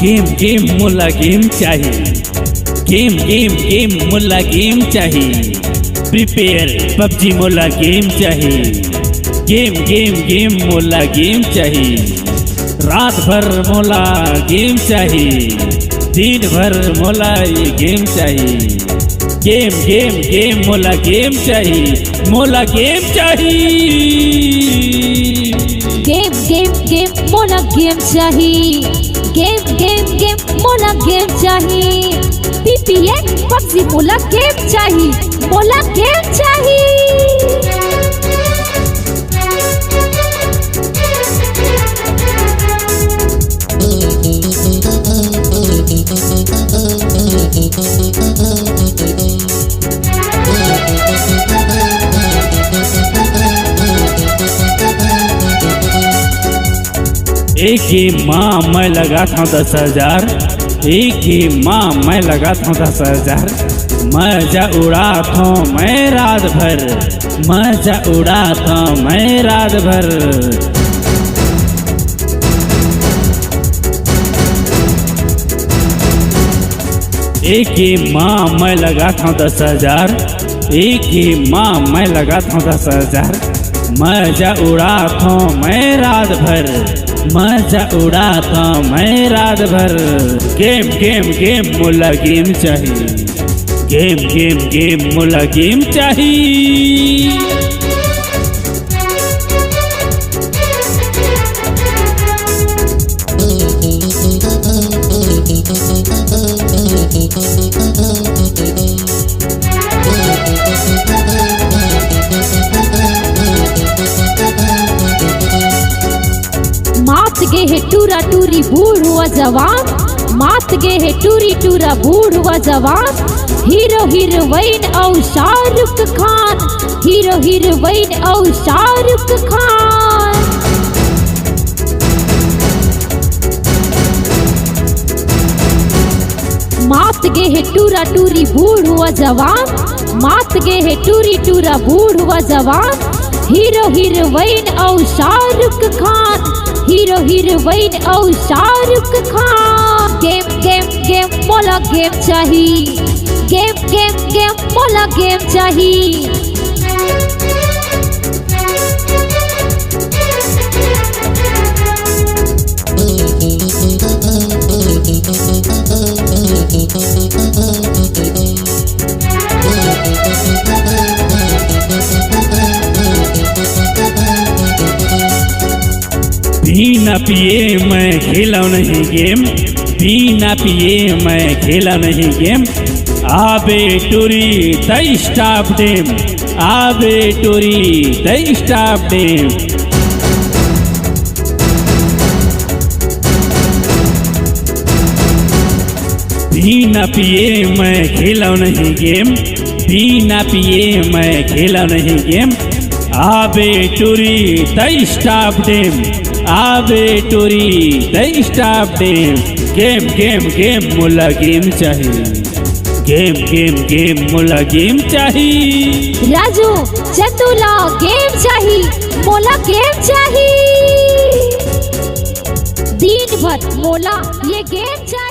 Game game मोला game चाहिए, game game game मोला गेम चाहिए, प्रिपेयर पबजी मोला गेम चाहिए, गेम गेम गेम मोला गेम चाहिए, रात भर मोला गेम चाहिए, दिन भर मोला ये गेम चाहिए, गेम गेम गेम मोला गेम चाहिए, मोला गेम चाहिए, गेम गेम गेम मोला गेम चाहिए, गेम गेम गेम मोला गेम चाहिए, पीपीएन पबजी मोला गेम चाहिए, मोला गेम चाहिए। एक गेम माँ मैं लगा था 10,000, एक गेम माँ मैं लगा था 10,000, मजा उड़ा था मैं रात भर, मजा उड़ा था मैं रात भर। एक गेम माँ मैं लगा था 10,000, एक गेम माँ मैं लगा था 10,000, मजा उड़ा था मैं रात भर, मजा उड़ा था मैं रात भर। गेम गेम गेम मोला गेम चाहिए, गेम गेम गेम मोला गेम चाहिए। मात गे है टूरा टूरी बूढ़ हुआ जवान, मात गे है टूरी टूरा बूढ़ हुआ जवान, हीरो हीरोइन और शाहरुख खान, हीरो हीरोइन और शाहरुख खान। मात गे है टूरा टूरी बूढ़ हुआ जवान, मात गे है टूरी टूरा बूढ़ हुआ जवान, हीरो हीरोइन और शाहरुख खान, हीरो हीरोइन और Shahrukh Khan. Game game game मोला गेम चाहिए, गेम गेम गेम मोला गेम चाहिए। बिना पिए मैं खेला नहीं गेम, बिना पिए मैं खेला नहीं गेम, आबे टूरी द स्टाफ डेम, आबे टूरी द स्टाफ डेम। बिना पिए मैं खेला नहीं गेम, बिना पिए मैं खेला नहीं गेम, आबे टूरी द स्टाफ डेम, आबे टूरी द स्टाफ डेम। गेम गेम गेम मोला गेम चाहिए, गेम गेम गेम मोला गेम चाहिए। राजू चतुला गेम चाहिए, मोला गेम चाहिए, दिन भर मोला ये गेम चाहिए।